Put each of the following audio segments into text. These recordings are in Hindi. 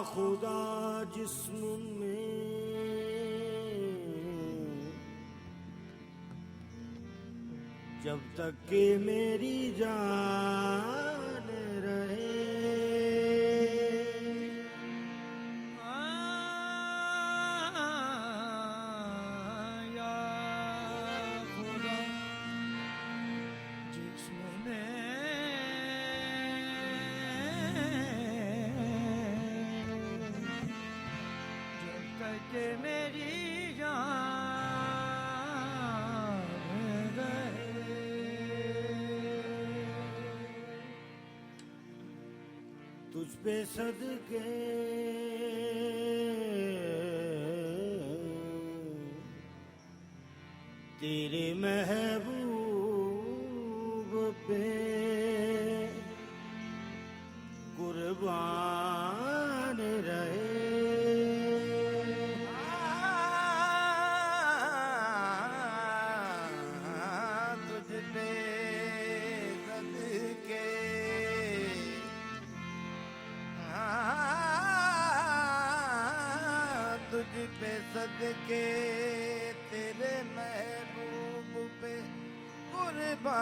खुदा जिस्म में जब तक कि मेरी जान रहे, या खुदा जिस्म में कि मेरी जान रहे, तुझ पे सदके तेरे महबूब पे कुर्बान रहे, पे सदके तेरे महबूब पे कुर्बान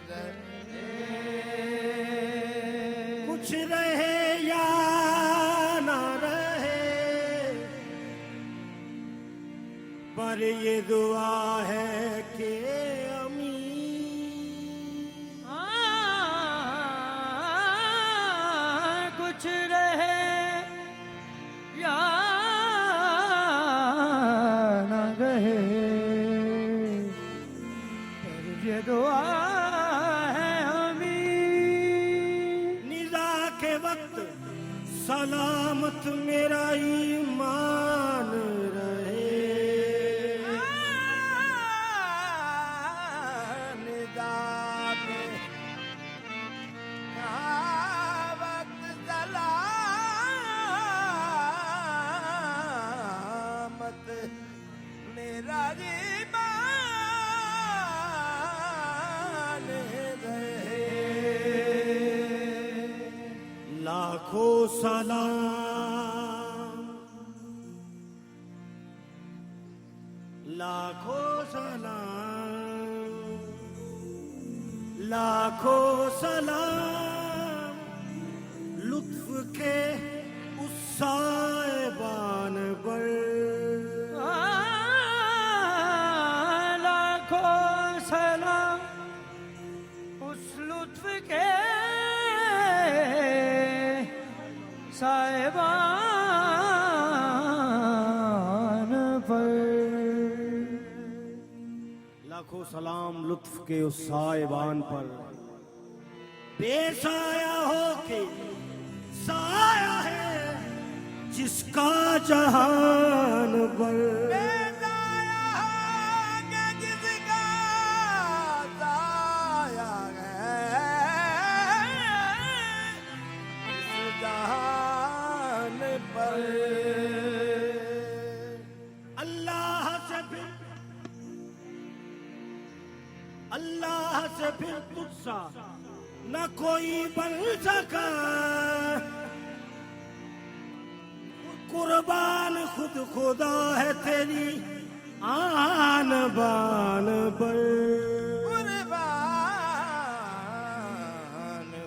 रहे, कुछ रहे या ना रहे पर ये दुआ है कि कुछ रहे या न रहे पर ये दुआ है हमें, निज़ा के वक्त सलामत मेरा ईमान रहे, निज़ा के वक्त सलामत मेरा ईमान रहे, लाखों सलाम लाखों सलाम लाखों सलाम लुत्फ के उस साहिबान पर, लाखों सलाम उस लुत्फ के साहिबान पर, लाखों सलाम लुत्फ के उस साहिबान पर, बेसाया हो के साया है जिसका जहान पर, अल्लाह से फिर तुझसा न कोई बन सका, कुर्बान खुद खुदा है तेरी आन बान पर, कुर्बान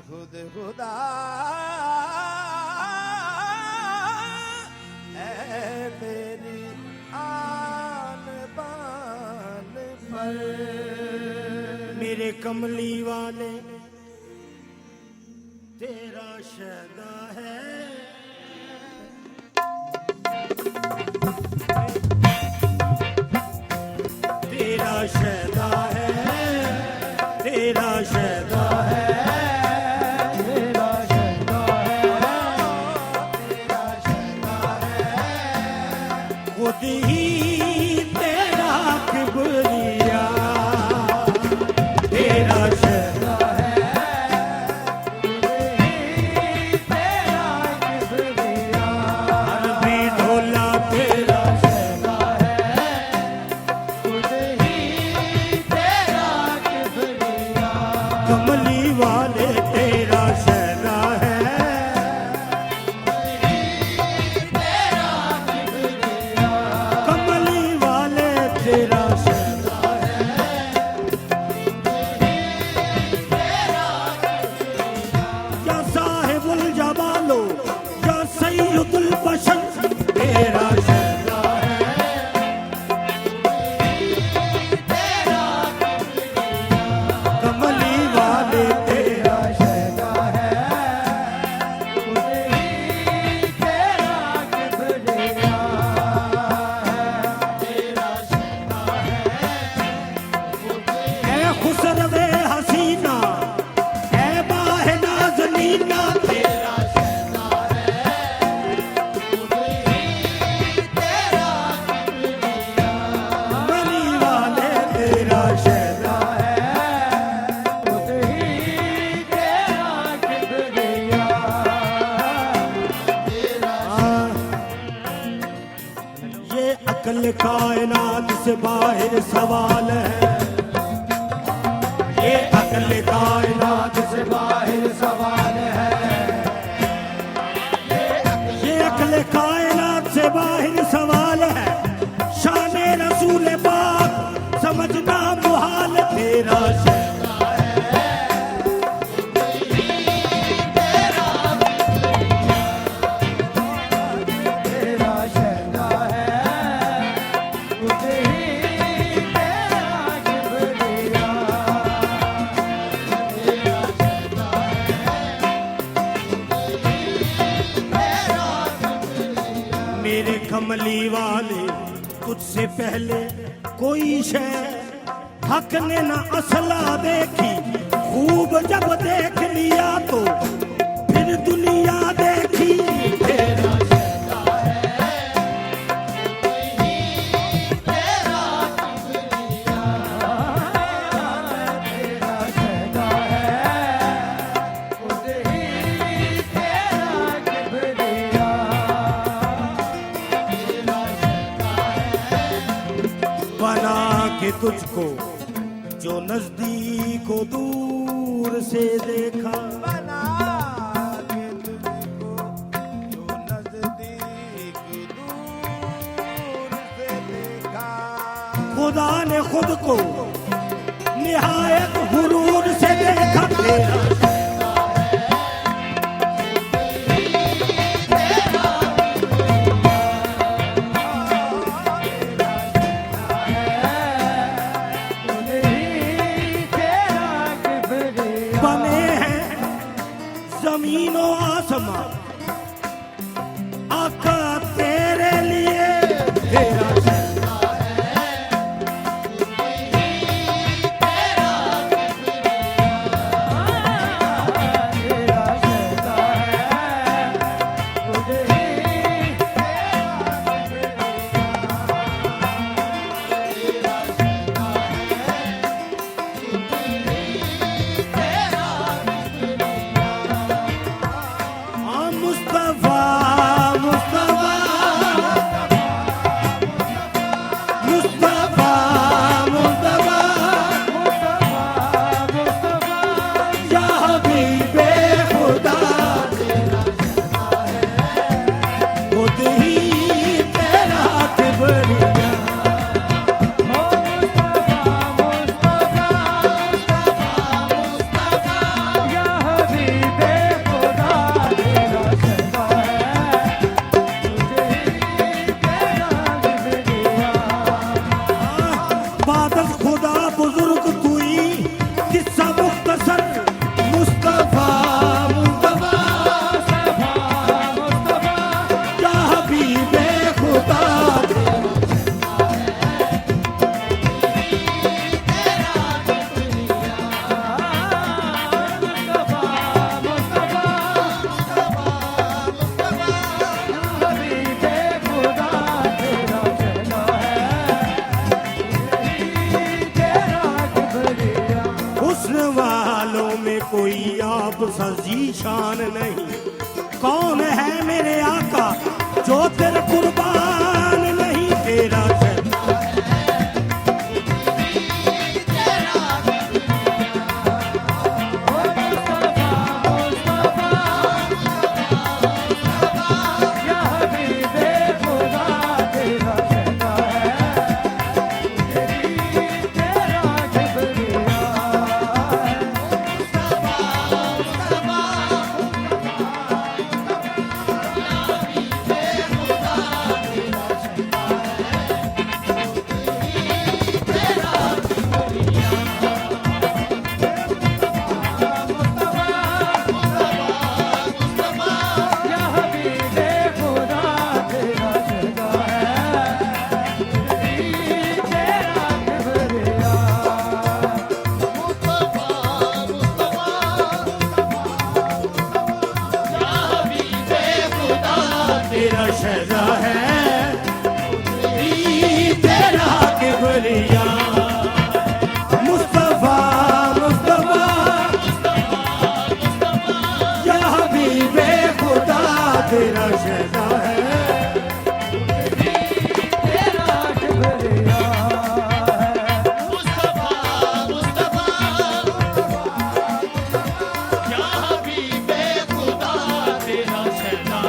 खुद खुदा है तेरी आन बान पर, मेरे कमली वाले तेरा शहदा है, तेरा शहदा है, तेरा शहदा है, तेरा शहदा है, तेरा शहदा है, शहरा अरबी ढोला तेरा कमली वाले तेरा शहरा है कमली वाले तेरा शहरा या साहिबुल जमालो या सैयदुल बशर तेरा शहरा कमली वाले तेरा ऐ खुसरवे हसीना ऐ बाहे नाज़नीना तेरा कमली वाले तेरा शहरा ये अकल कायनात से बाहर सवाल है ये अकल कायनात से बाहर सवाल है ये अकल कायनात से बाहर सवाल है शान रसूल पाक समझना मुहाल तेरा शहरा मेरे कमली वाले तुझसे पहले कोई शय हक ने न असला देखी खूब जब देख लिया तो फिर दुनिया देखी तेरा बना के तुझको जो नजदीक को दूर से देखा बना के तुझको जो नजदीक दूर से देखा खुदा ने खुद को निहायत गुरूर से देखा तेरा बने हैं जमीन और आसमां आका तेरे लिए तेरा हुस्न वालों में कोई आप सा जीशान नहीं। कौन है मेरे आका जो तेरे कुर्बान नहीं। तेरा शहजा है तेरा किबरिया। मुस्तफा मुस्तफा या हबीबे खुदा तेरा शहजा है। तेरा किबरिया मुस्तफा मुस्तफा या हबीबे खुदा तेरा शहजा है।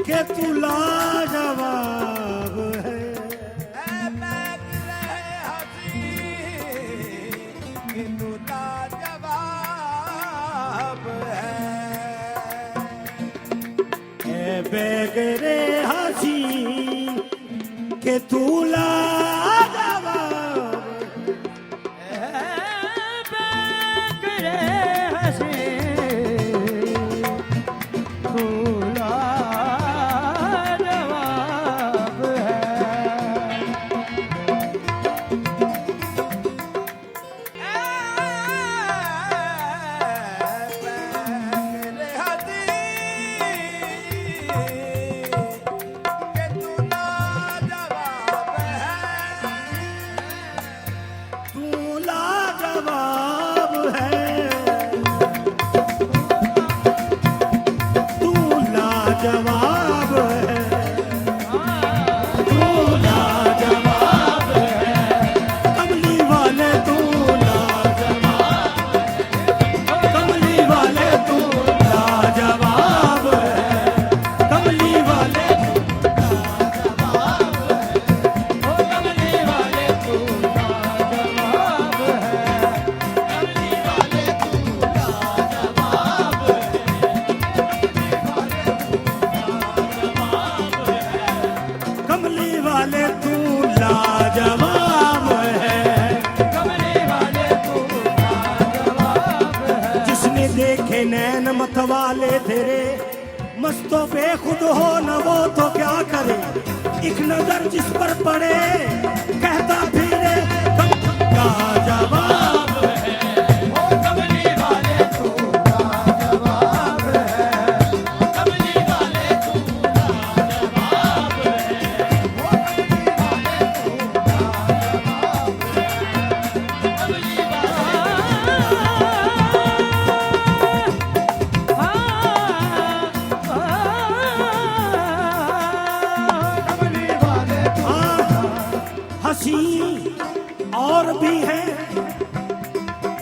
के तू लाजवाब है। कि तू लाजवाब है। ए बेगरे हसी के तू लाजवाब। बेगरे हसी तू नैन मत वाले तेरे मस्तो बेखुद हो न वो तो क्या करे। एक नजर जिस पर पड़े कहता फिरे लाजवाब है। ओ कमली वाले तू लाजवाब है। कमली वाले तू लाजवाब है। ओ कमली वाले तू लाजवाब है। कमली हसी और भी है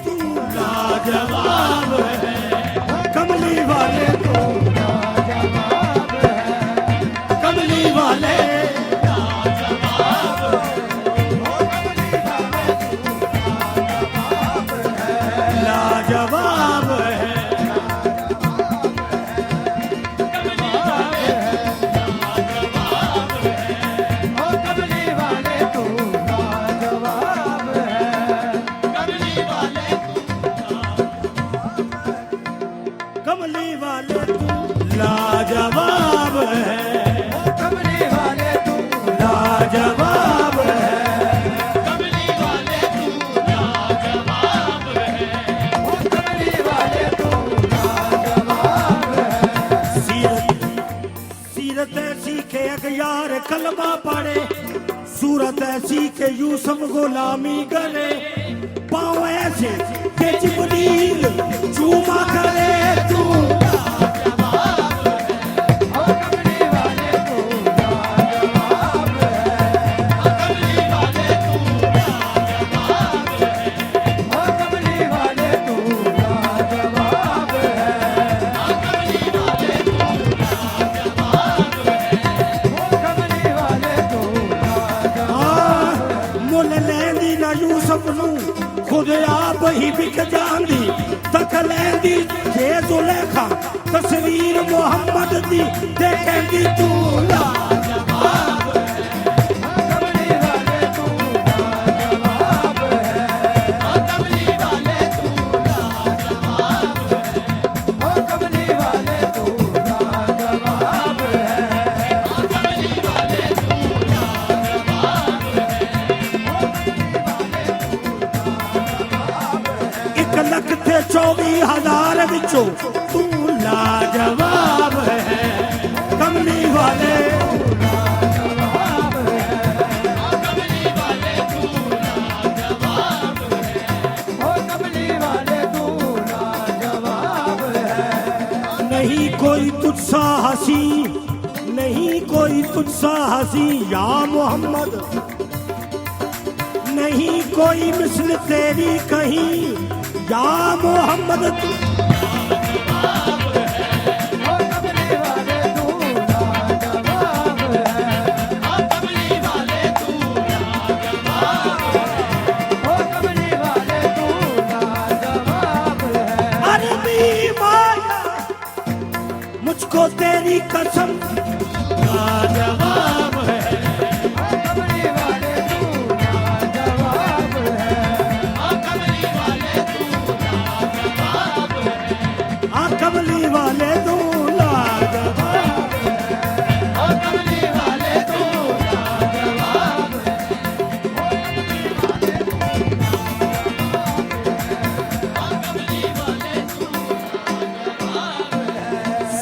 तू लाजवाब है। कमली वाले तू लाजवाब है। कमली वाले लाजवाब है। ओ कमली वाले तू लाजवाब है। लाजवाब है। कमली वाले तू एक यार कलमा पढ़े, सूरत ऐसी के यूसुफ गुलामी करे, पाँव ऐसे के जिब्रील चूमा करे तू। खुद आप ही बिक जांदी, तक लैंदी जे जुलेखा तस्वीर मोहम्मद दी, देखेंदी तू लाजवाब है। कमली वाले तू लाजवाब है, कमली वाले तू लाजवाब है, कमली वाले तू लाजवाब है, कमली वाले तू लाजवाब है। 1,24,000 विचों तू लाजवाब है, कमली वाले लाजवाब है, कमली वाले तू लाजवाब है, कमली वाले तू लाजवाब है। नहीं कोई तुझसा हसी, नहीं कोई तुझसा हसी या मोहम्मद, नहीं कोई मिस्ल तेरी कहीं या मोहम्मद तू। कमली वाले तू लाजवाब है, कमली वाले तू लाजवाब है, कमली वाले तू लाजवाब है। अरबी माया मुझको तेरी कसम लाजवाब है, कमली वाले तू लाजवाब है, कमली वाले तू लाजवाब है, आ कमली वाले तू लाजवाब कमली वाले तू लाजवाब है।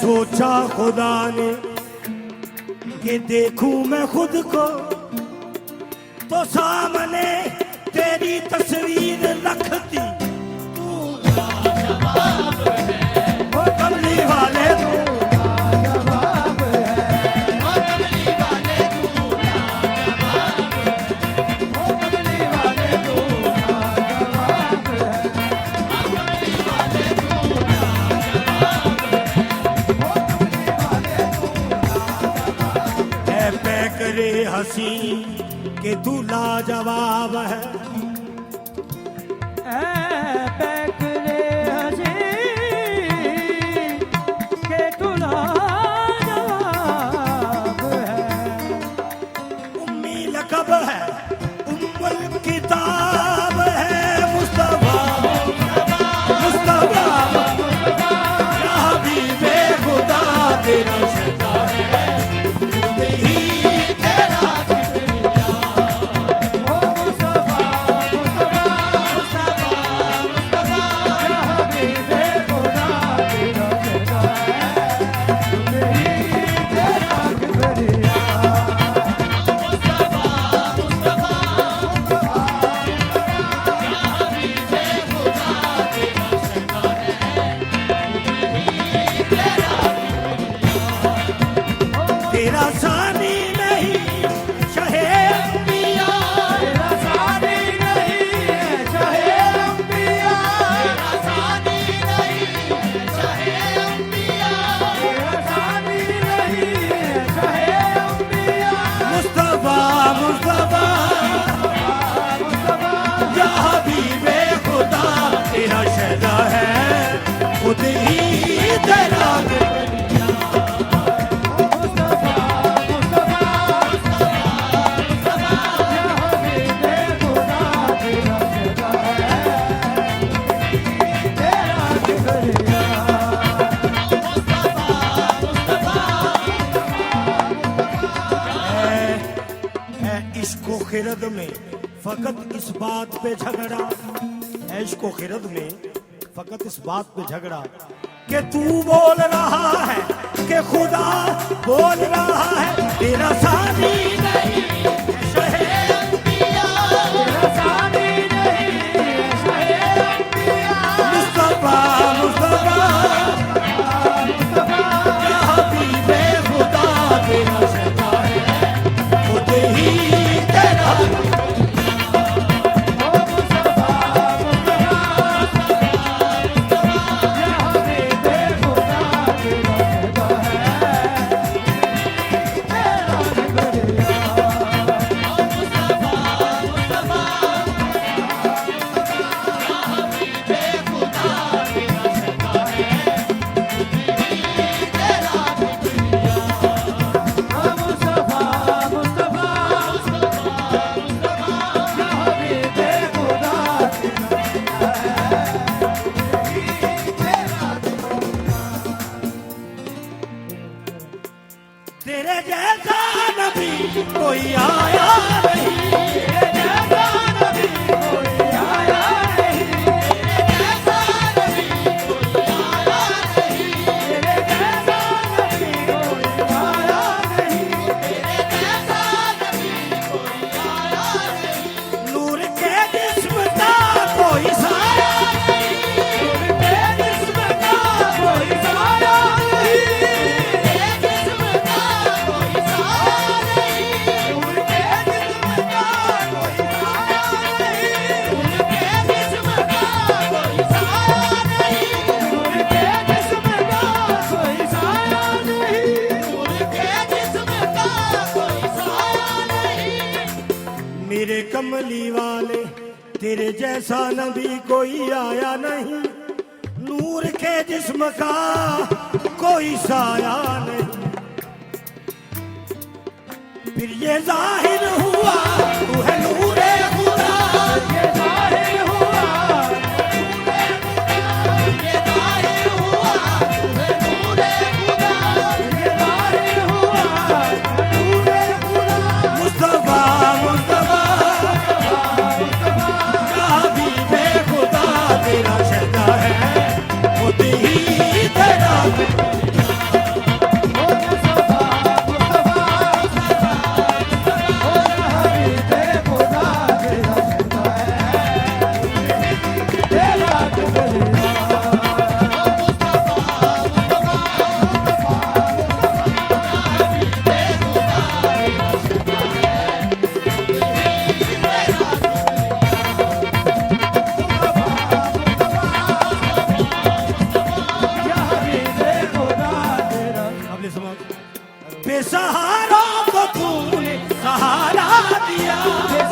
सोचा खुदा ने कि देखूं मैं खुद को, तो सामने तेरी तस्वीर रखती तू लाजवाब है, कमली वाले तू लाजवाब है, कमली वाले तू लाजवाब कमली वाले तू लाजवाब है। है पैकरे हसी के तू लाजवाब है, पैकरे हसी के तू लाजवाब है। उम्मी लकब है उम्मुल किताब है, मुस्तफा मुस्तफा या हबीबे खुदा तेरा सदा है, ही तेरा किबरिया। ओ मुस्तफा मुस्तफा मुस्तफा मुस्तफा या हबीबे खुदा तेरा सदा है, मेरी तेरा किबरिया। तेरा सानी नहीं शहे अंबिया, तेरा सानी नहीं है चाहे अंबिया, तेरा सानी नहीं है चाहे अंबिया, तेरा सानी नहीं है चाहे अंबिया। मुस्तफा मुस्तफा मुस्तफा या हबीबे खुदा तेरा शहदा है, खुद ही तेरा मुस्तफा मुस्तफा मुस्तफा या हबीबे खुदा तेरा सदा है, तेरा किबरिया। है इश्को खिरद में फकत इस बात पे झगड़ा, है इश्को खिरद में फकत इस बात पे झगड़ा कि तू बोल रहा है कि खुदा बोल रहा है तेरा सानी नहीं शहे तेरा सानी नहीं शहे मुस्तफा मुस्तफा या हबीबे खुदा तेरा सदा है खुद ही तेरा तेरे जैसा नबी कोई आया नहीं तेरे जैसा नबी कोई आया नहीं तेरे जैसा नबी कोई आया नहीं तेरे जैसा नबी कोई आया नहीं तेरे जैसा नबी कोई आया नहीं नूर के जिस्म का कोई साया नूर के जिस्म का कोई साया नहीं तेरे जिस्म का कोई साया नहीं नूर के जिस्म का कोई साया नहीं नूर के जिस्म का कोई साया नहीं नूर के जिस्म का कोई साया नहीं नूर के जिस्म का कोई साया नहीं मेरे कमली वाले तेरे जैसा नबी कोई आया नहीं नूर के जिस्म का कोई साया नहीं फिर ये जाहिर हुआ तू है नूरे खुदा ये जाहिर हुआ ये जाहिर हुआ तुम्हें नूरे खुदा ये जाहिर हुआ नूरे खुदा मुस्तफा मुस्तफा या हबीबे खुदा तेरा शहदा है खुद ही तेरा ओ मुस्तफा मुस्तफा ओ हबीबे खुदा तेरा शहदा है तेरा शुक्रिया या हबीबे खुदा तेरा अगले समाज बेसहारों को तूने सहारा दिया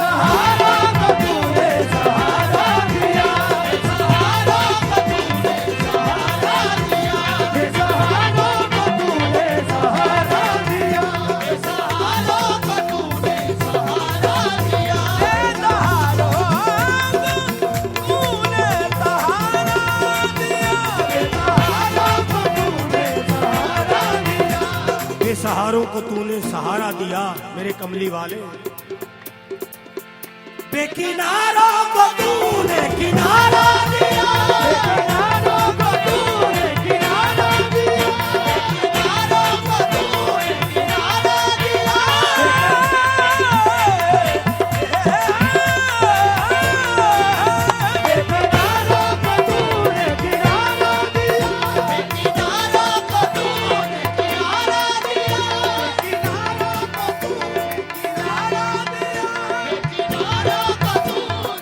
सहारा को तूने सहारा दिया सहारा को तूने सहारा दिया सहारा को तूने सहारा दिया सहारा को तूने सहारा दिया सहारा तूने सहारा दिया सहारा को तूने सहारा दिया बेसहारों को तूने सहारा दिया मेरे कमली वाले बेकिनारों को तूने किनारा दिया किनारों को तूने किनारा दिया किनारों को तूने किनारा दिया किनारों को तूने किनारा दिया किनारों को तूने किनारा दिया किनारों को तूने किनारा दिया किनारों को तूने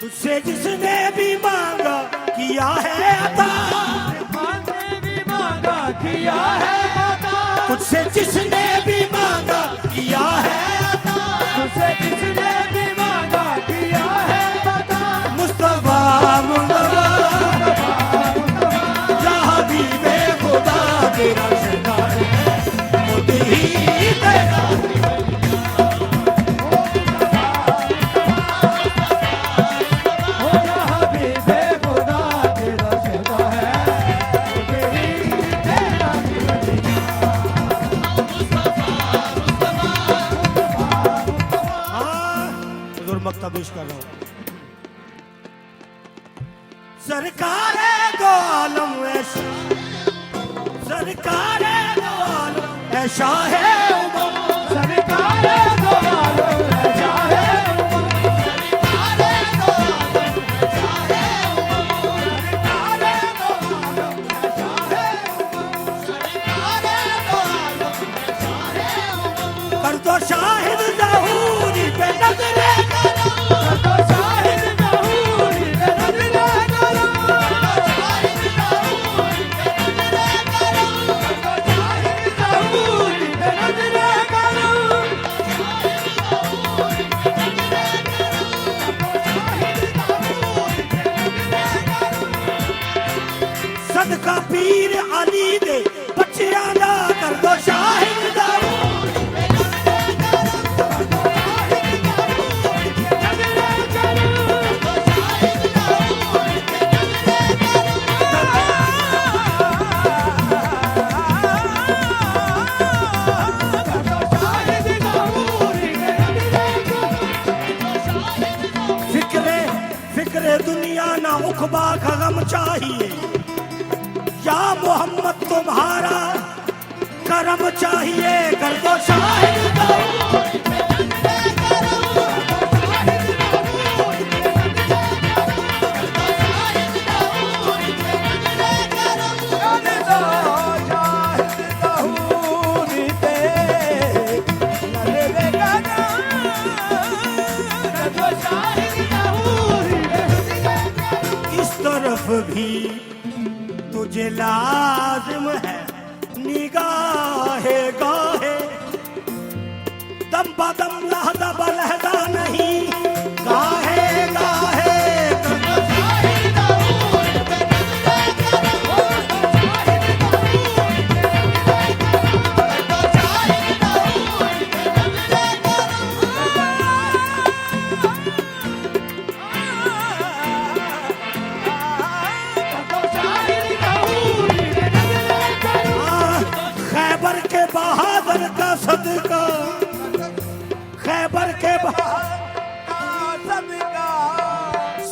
तुझसे जिसने भी मांगा किया है अता माने भी मांगा किया है अता तुझसे जिसने भी मांगा किया है अता तुझसे किसने भी मांगा किया है बता मुस्तफा मुस्तफा या हबीबे खुदा तेरा शहदा है खुद ही तेरा हो या हबीबे खुदा तेरा शहदा है तेरी तेरा सरकार दो आलम ऐ शाहे उमम सरकार दो आलम है शाहे उमम सरकार दो आलम है शाहे उमम सरकार दो आलम है शाहे उमम सरकार दो आलम है शाहे उमम कर दो शाहिद ज़हूरी पे नजरे करम तो शाहिद ज़हूरी पे नज़रे करम शाहिद ज़हूरी पे नज़रे करम तो शाहिद ज़हूरी पे नज़रे करम सदका पीर अली दे बच्चियां दा कर दो शाहिद ज़हूरी फिक्रे फिक्रे दुनिया ना उखबा का गम चाहिए या मोहम्मद तुम्हारा करम चाहिए कर दो शाहिद ज़हूरी इस तरफ भी तुझे लाजिम है निगाहे गाहे दम बदम लहदा बलहदा नहीं गाहे गाहे खैबर के बहादुर का सदका खैबर के बहादुर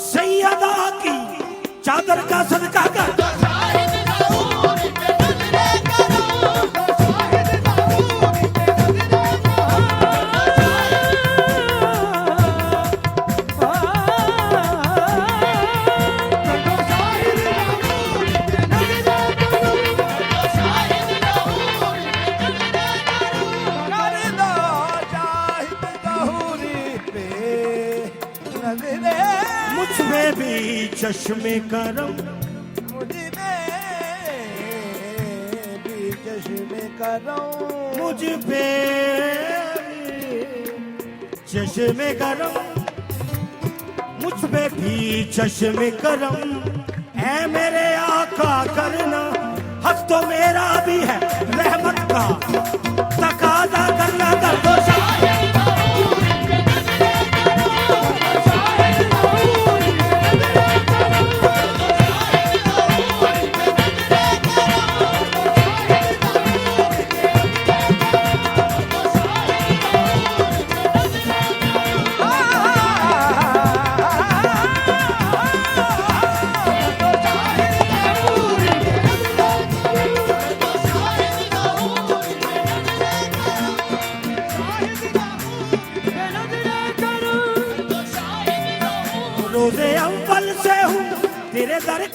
सैयदा की चादर का सदका कर मुझ में भी चश्मे करम मुझ पे चश्मे करम मुझ पे भी चश्मे करम ऐ मेरे आका करना हक तो मेरा भी है रहमत का तकाजा करना कर दो शाहिद रोज़े अव्वल से हूँ तेरे दर